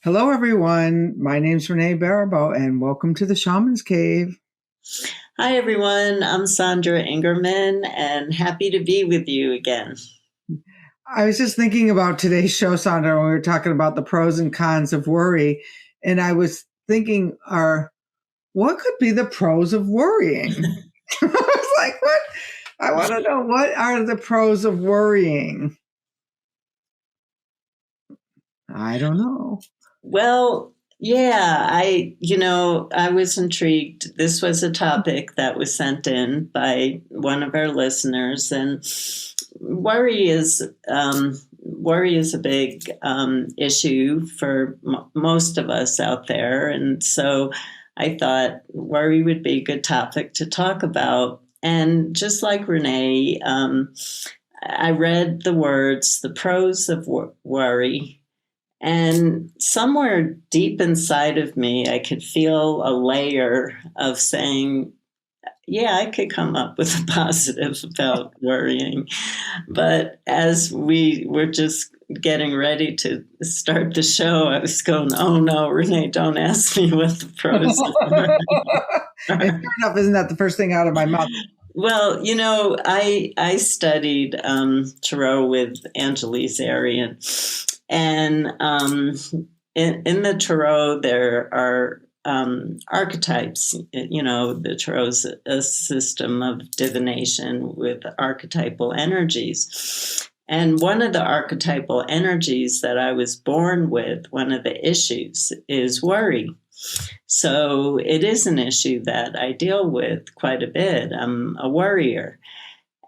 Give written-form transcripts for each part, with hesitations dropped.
Hello, everyone. My name's Renee Baribeau, and welcome to the Shamans Cave. Hi, everyone. I'm Sandra Ingerman and happy to be with you again. I was just thinking about today's show, Sandra, when we were talking about the pros and cons of worry, and I was thinking, what could be the pros of worrying? I was like, what? I want to know, what are the pros of worrying? I don't know. Well, yeah, I was intrigued. This was a topic that was sent in by one of our listeners, and worry is worry is a big issue for most of us out there, and so I thought worry would be a good topic to talk about. And just like Renee, I read the words, the pros of worry. And somewhere deep inside of me, I could feel a layer of saying, yeah, I could come up with a positive about worrying. But as we were just getting ready to start the show, I was going, oh no, Renee, don't ask me what the pros And are. fair enough, isn't that the first thing out of my mouth? Well, I studied tarot with Angelise Arian, and in the tarot there are archetypes. The tarot's a system of divination with archetypal energies. And one of the archetypal energies that I was born with, one of the issues, is worry. So it is an issue that I deal with quite a bit. I'm a worrier.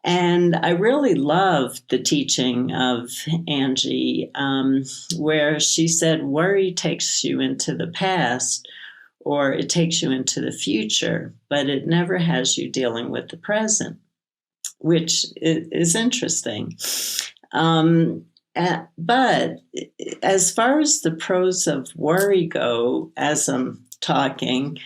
And I really loved the teaching of Angie, where she said worry takes you into the past or it takes you into the future, but it never has you dealing with the present, which is interesting. But as far as the pros of worry go, as I'm talking,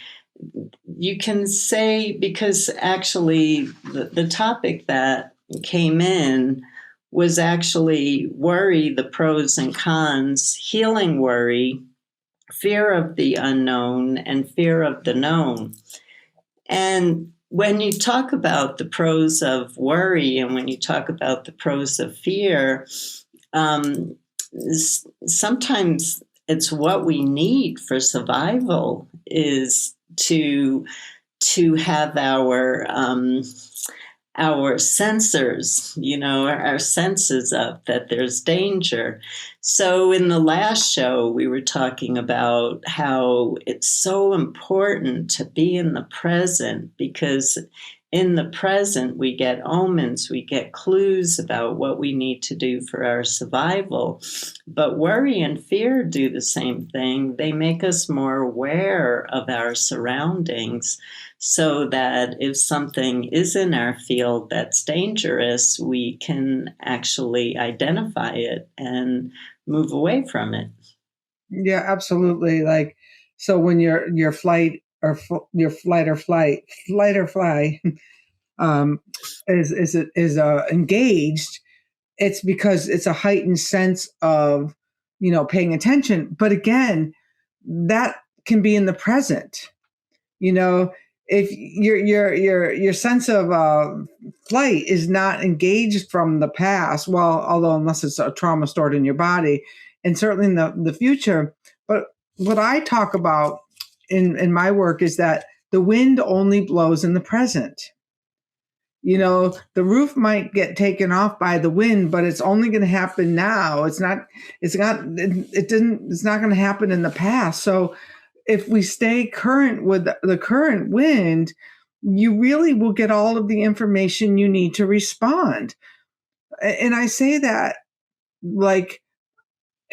you can say, because actually the topic that came in was actually worry, the pros and cons, healing worry, fear of the unknown, and fear of the known. And when you talk about the pros of worry and when you talk about the pros of fear, sometimes it's what we need for survival is to have our sensors, our senses up that there's danger. So in the last show, we were talking about how it's so important to be in the present, because in the present, we get omens, we get clues about what we need to do for our survival. But worry and fear do the same thing. They make us more aware of our surroundings so that if something is in our field that's dangerous, we can actually identify it and move away from it. Yeah, absolutely. Like, so when your flight or flight or fly um, is engaged, it's because it's a heightened sense of paying attention. But again, that can be in the present. If your sense of flight is not engaged from the past, well, although unless it's a trauma stored in your body, and certainly in the future. But what I talk about in my work is that the wind only blows in the present. The roof might get taken off by the wind, but it's only going to happen now. It's not going to happen in the past. So if we stay current with the current wind, you really will get all of the information you need to respond. And I say that like,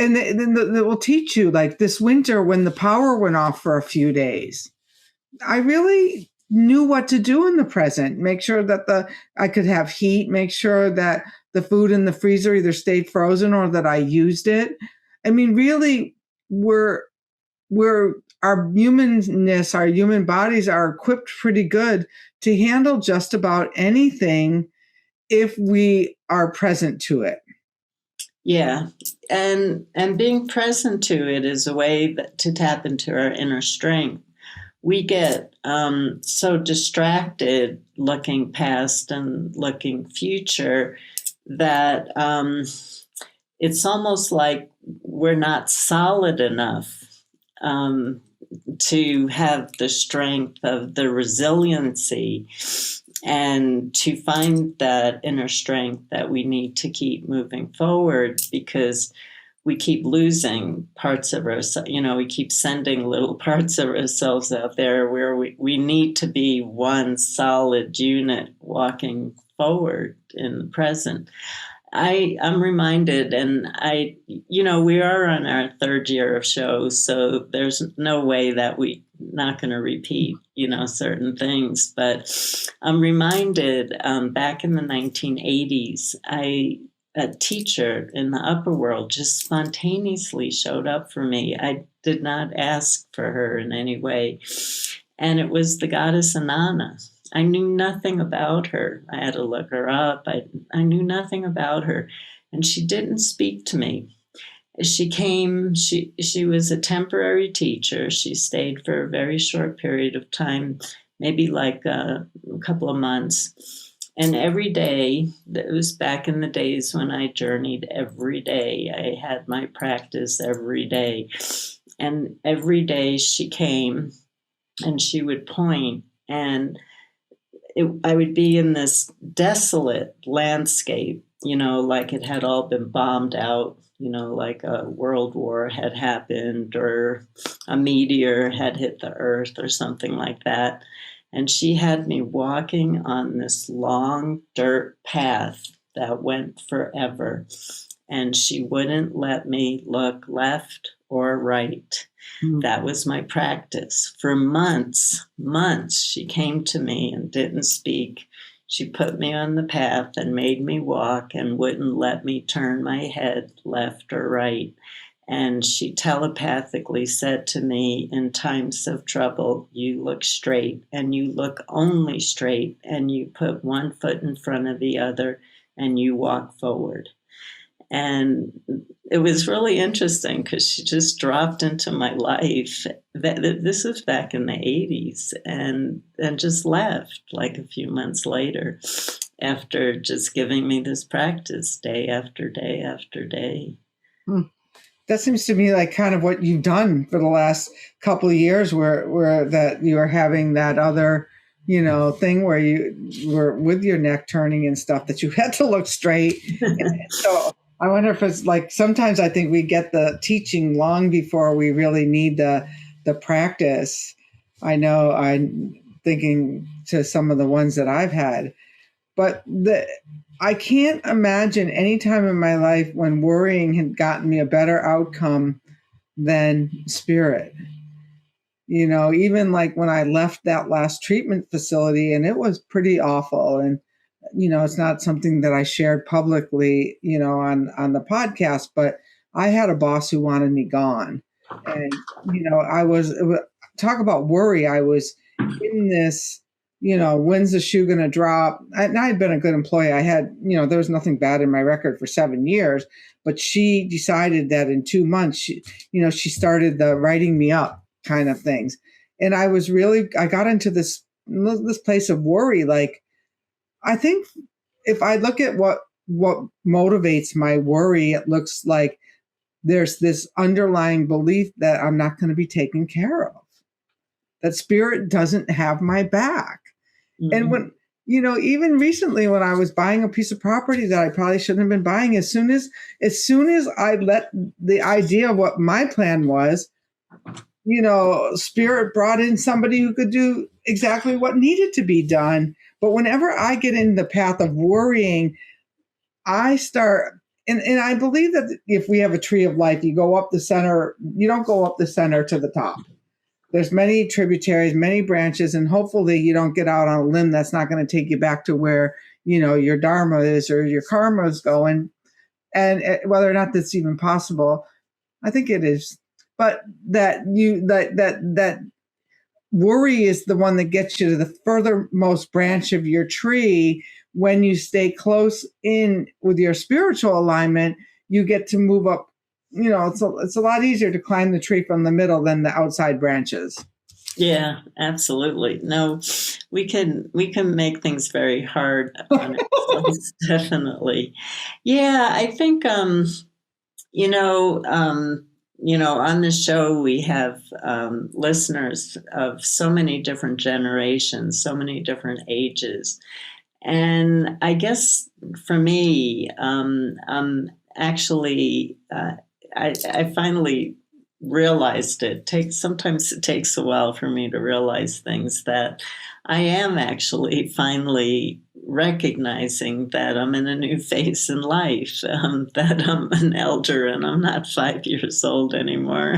and then they will teach you, like this winter when the power went off for a few days, I really knew what to do in the present. Make sure that I could have heat, make sure that the food in the freezer either stayed frozen or that I used it. I mean, really, we're our humanness, our human bodies are equipped pretty good to handle just about anything if we are present to it. Yeah. And being present to it is a way to tap into our inner strength. We get so distracted looking past and looking future that it's almost like we're not solid enough um, to have the strength of the resiliency and to find that inner strength that we need to keep moving forward, because we keep losing parts of ourselves. We keep sending little parts of ourselves out there where we need to be one solid unit walking forward in the present. I'm reminded, and we are on our third year of shows, so there's no way that we not going to repeat, certain things. But I'm reminded back in the 1980s, a teacher in the upper world just spontaneously showed up for me. I did not ask for her in any way. And it was the goddess Inanna. I knew nothing about her. I had to look her up. I knew nothing about her. And she didn't speak to me. She came, she was a temporary teacher. She stayed for a very short period of time, maybe like a couple of months. And every day, it was back in the days when I journeyed every day. I had my practice every day. And every day she came and she would point, and I would be in this desolate landscape, like it had all been bombed out, like a world war had happened or a meteor had hit the earth or something like that. And she had me walking on this long dirt path that went forever. And she wouldn't let me look left or right. That was my practice. For months, she came to me and didn't speak. She put me on the path and made me walk and wouldn't let me turn my head left or right. And she telepathically said to me, in times of trouble, you look straight and you look only straight, and you put one foot in front of the other and you walk forward. And it was really interesting because she just dropped into my life. This was back in the 80s, and just left like a few months later after just giving me this practice day after day after day. That seems to me like kind of what you've done for the last couple of years, where that you are having that other, thing where you were with your neck turning and stuff, that you had to look straight. So I wonder if it's like, sometimes I think we get the teaching long before we really need the practice. I know I'm thinking to some of the ones that I've had, but I can't imagine any time in my life when worrying had gotten me a better outcome than spirit. Even like when I left that last treatment facility, and it was pretty awful. And, it's not something that I shared publicly, on the podcast, but I had a boss who wanted me gone. And, talk about worry. I was in this, when's the shoe going to drop? And I had been a good employee. I had, there was nothing bad in my record for 7 years, but she decided that in 2 months, she started the writing me up kind of things. And I got into this place of worry. Like, I think if I look at what motivates my worry, it looks like there's this underlying belief that I'm not going to be taken care of, that spirit doesn't have my back. Mm-hmm. And when, even recently when I was buying a piece of property that I probably shouldn't have been buying, as soon as I let the idea of what my plan was, spirit brought in somebody who could do exactly what needed to be done. But whenever I get in the path of worrying, I start, and I believe that if we have a tree of life, you go up the center, you don't go up the center to the top. There's many tributaries, many branches, and hopefully you don't get out on a limb that's not going to take you back to where, your dharma is or your karma is going. And whether or not that's even possible, I think it is. But that worry is the one that gets you to the furthermost branch of your tree. When you stay close in with your spiritual alignment, you get to move up. It's a lot easier to climb the tree from the middle than the outside branches. Yeah, absolutely. No, we can make things very hard on ourselves, definitely. Yeah, I think on the show we have listeners of so many different generations, so many different ages. And I guess for me, actually, I finally realized sometimes it takes a while for me to realize things, that I am actually finally recognizing that I'm in a new phase in life, that I'm an elder and I'm not 5 years old anymore.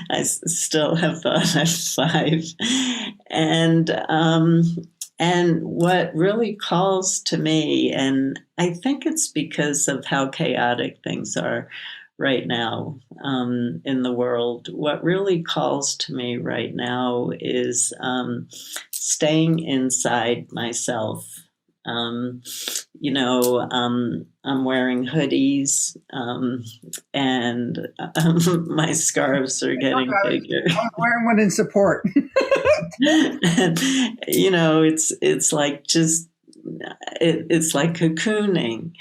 I still have thought I'm 5. And what really calls to me, and I think it's because of how chaotic things are right now in the world, what really calls to me right now is staying inside myself. I'm wearing hoodies, and my scarves are getting bigger. I'm wearing one in support. And, it's like it's like cocooning.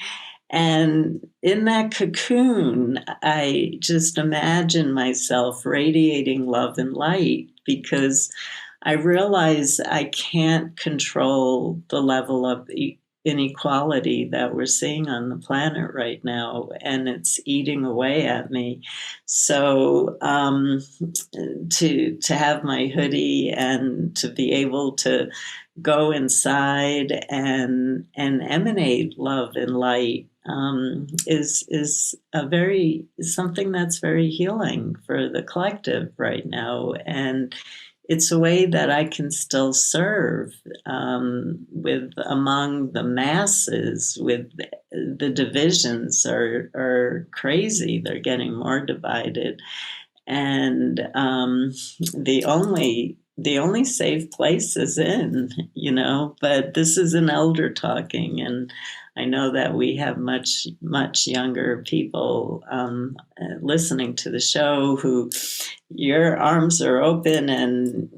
And in that cocoon, I just imagine myself radiating love and light, because I realize I can't control the level of inequality that we're seeing on the planet right now, and it's eating away at me. So to have my hoodie and to be able to go inside and emanate love and light is something that's very healing for the collective right now. And it's a way that I can still serve with among the masses. With the divisions are crazy; they're getting more divided, and the only safe place is in. But this is an elder talking, and I know that we have much younger people listening to the show who your arms are open and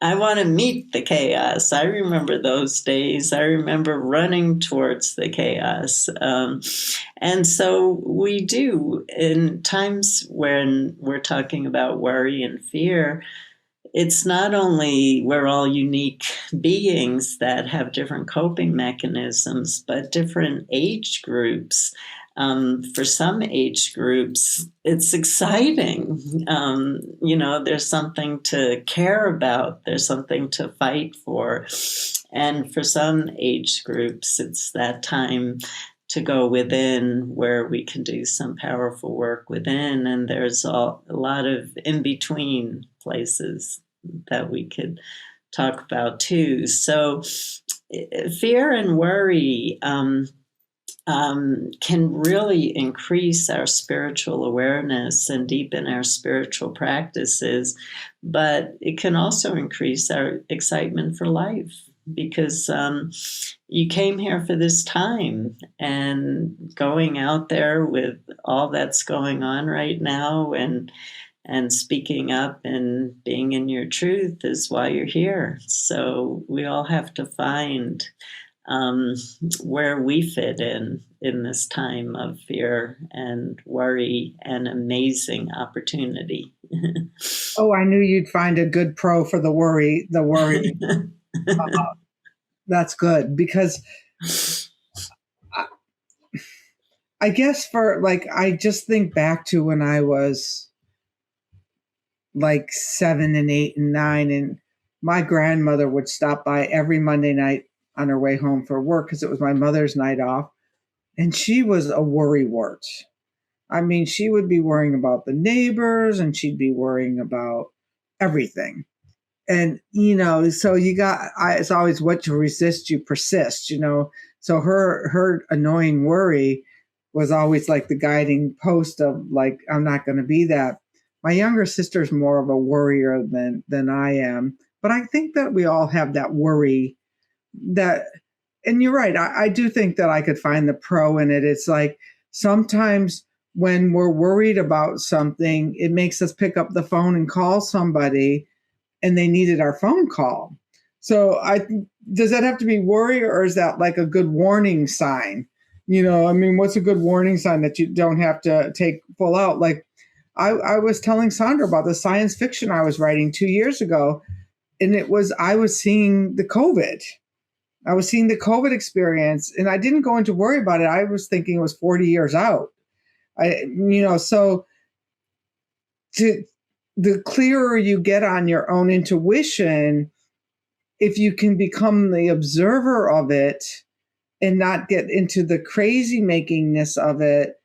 I want to meet the chaos. I remember those days. I remember running towards the chaos. And so we do, in times when we're talking about worry and fear, it's not only we're all unique beings that have different coping mechanisms, but different age groups. For some age groups, it's exciting. There's something to care about. There's something to fight for. And for some age groups, it's that time to go within, where we can do some powerful work within. And there's a lot of in-between places that we could talk about too. So fear and worry can really increase our spiritual awareness and deepen our spiritual practices, but it can also increase our excitement for life, because you came here for this time, and going out there with all that's going on right now and speaking up and being in your truth is why you're here. So we all have to find where we fit in this time of fear and worry and amazing opportunity. Oh, I knew you'd find a good pro for the worry. That's good, because I guess I just think back to when I was like 7 and 8 and 9, and my grandmother would stop by every Monday night on her way home for work, because it was my mother's night off. And she was a worrywart. I mean, she would be worrying about the neighbors, and she'd be worrying about everything. And, so it's always what you resist, you persist, So her annoying worry was always like the guiding post of like, I'm not going to be that. My younger sister's more of a worrier than I am. But I think that we all have that worry and you're right. I do think that I could find the pro in it. It's like sometimes when we're worried about something, it makes us pick up the phone and call somebody, and they needed our phone call. So does that have to be worry, or is that like a good warning sign? I mean, what's a good warning sign that you don't have to take full out? Like I was telling Sandra about the science fiction I was writing 2 years ago, and I was seeing the COVID. I was seeing the COVID experience, and I didn't go into worry about it. I was thinking it was 40 years out. So the clearer you get on your own intuition, if you can become the observer of it and not get into the crazy makingness of it,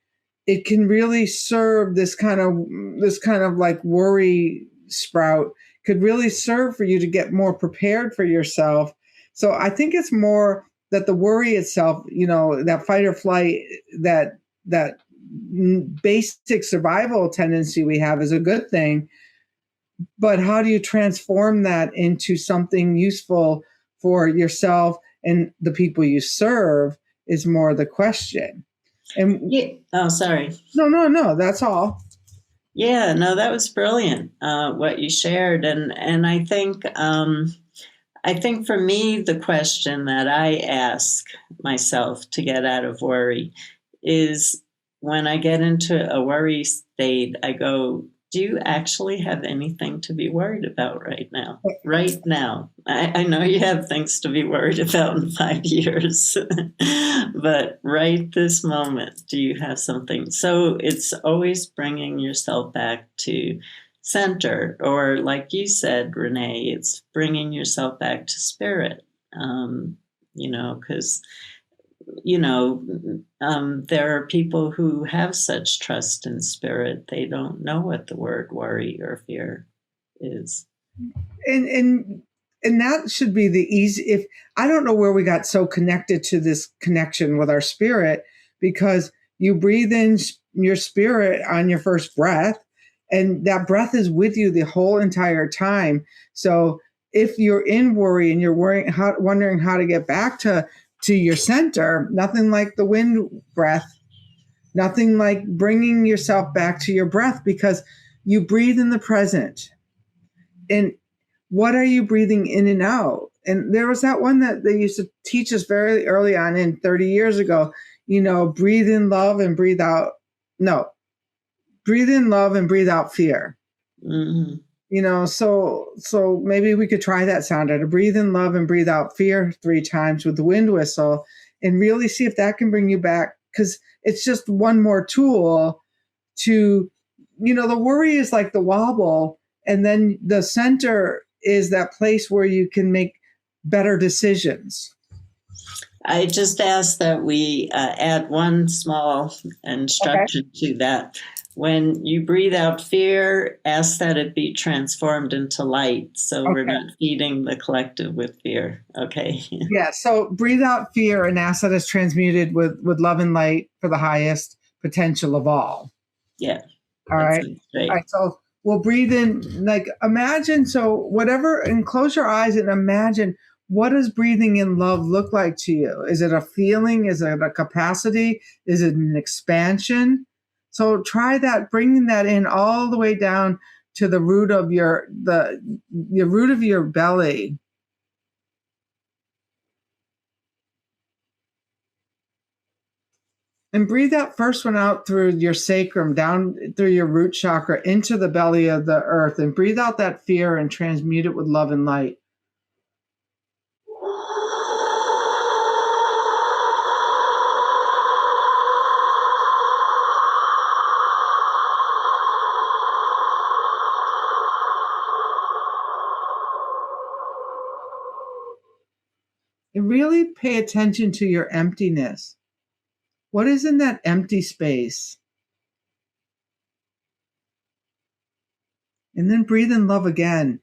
it can really serve this kind of like worry sprout could really serve for you to get more prepared for yourself. So I think it's more that the worry itself, that fight or flight, that basic survival tendency we have is a good thing. But how do you transform that into something useful for yourself and the people you serve is more the question. And Oh, sorry. No, that's all. Yeah, no, that was brilliant, what you shared. And I think for me, the question that I ask myself to get out of worry is, when I get into a worry state, I go, do you actually have anything to be worried about right now? Right now. I know you have things to be worried about in 5 years, but right this moment, do you have something? So it's always bringing yourself back to center, or like you said, Renee, it's bringing yourself back to spirit, because there are people who have such trust in spirit, they don't know what the word worry or fear is. And that should be the easy. If I don't know where we got so connected to this connection with our spirit, because you breathe in your spirit on your first breath, and that breath is with you the whole entire time. So if you're in worry and you're wondering how to get back to your center, nothing like the wind breath, nothing like bringing yourself back to your breath, because you breathe in the present. And what are you breathing in and out? And there was that one that they used to teach us very early on, in 30 years ago, breathe in love and breathe out. No, breathe in love and breathe out fear. Mm-hmm. So maybe we could try that, Sandra, to breathe in love and breathe out fear 3 times with the wind whistle, and really see if that can bring you back. Because it's just one more tool to, the worry is like the wobble, and then the center is that place where you can make better decisions. I just ask that we add one small instruction to that. When you breathe out fear, ask that it be transformed into light, so we're not feeding the collective with fear. Okay. Yeah. So breathe out fear and ask that it's transmuted with love and light for the highest potential of all. Yeah. All right. Great. All right. So we'll breathe in, like, imagine. So whatever, and close your eyes and imagine, what does breathing in love look like to you? Is it a feeling? Is it a capacity? Is it an expansion? So try that, bringing that in all the way down to the root of your root of your belly. And breathe that first one out through your sacrum, down through your root chakra, into the belly of the earth, and breathe out that fear and transmute it with love and light. And really pay attention to your emptiness. What is in that empty space? And then breathe in love again.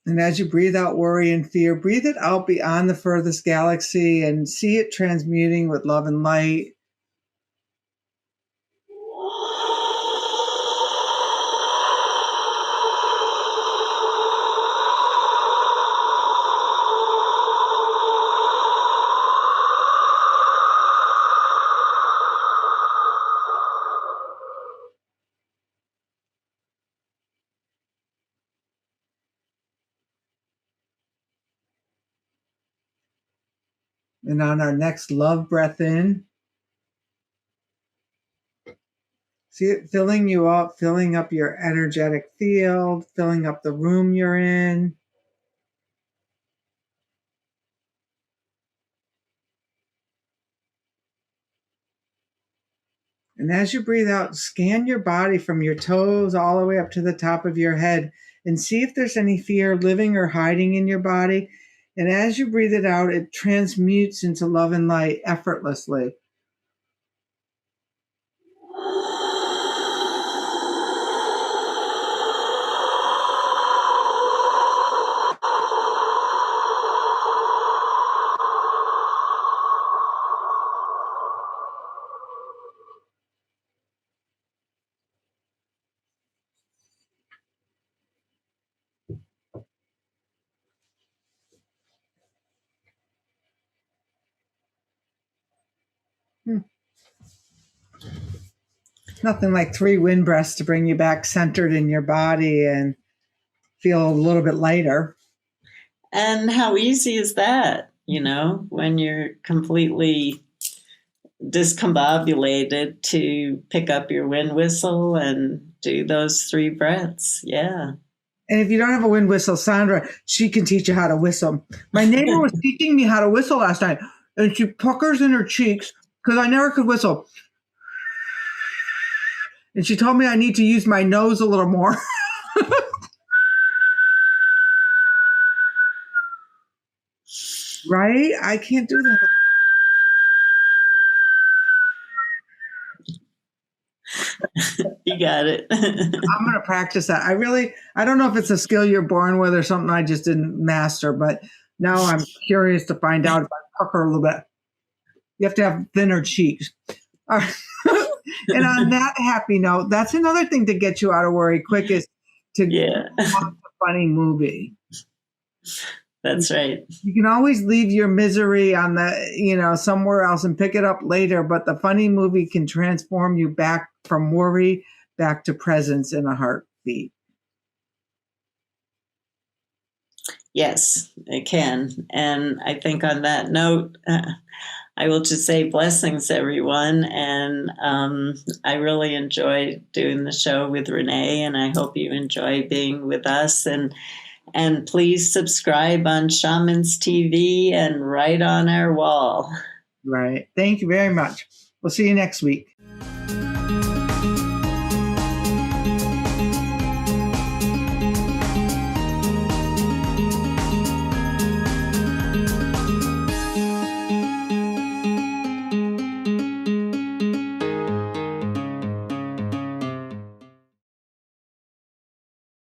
And as you breathe out worry and fear, breathe it out beyond the furthest galaxy and see it transmuting with love and light. And on our next love breath in, see it filling you up, filling up your energetic field, filling up the room you're in. And as you breathe out, scan your body from your toes all the way up to the top of your head and see if there's any fear living or hiding in your body. And as you breathe it out, it transmutes into love and light effortlessly. Nothing like 3 wind breaths to bring you back centered in your body and feel a little bit lighter. And how easy is that, when you're completely discombobulated to pick up your wind whistle and do those 3 breaths. Yeah. And if you don't have a wind whistle, Sandra, she can teach you how to whistle. My neighbor was teaching me how to whistle last night, and she puckers in her cheeks because I never could whistle. And she told me I need to use my nose a little more. Right? I can't do that. You got it. I'm going to practice that. I don't know if it's a skill you're born with or something I just didn't master, but now I'm curious to find out if I pucker a little bit. You have to have thinner cheeks. All right. And on that happy note, that's another thing to get you out of worry quick is to watch a funny movie. That's right. You can always leave your misery on somewhere else and pick it up later, but the funny movie can transform you back from worry back to presence in a heartbeat. Yes, it can. And I think on that note, I will just say blessings, everyone. And I really enjoyed doing the show with Renee, and I hope you enjoy being with us. And please subscribe on Shamans TV and right on our wall. Right. Thank you very much. We'll see you next week.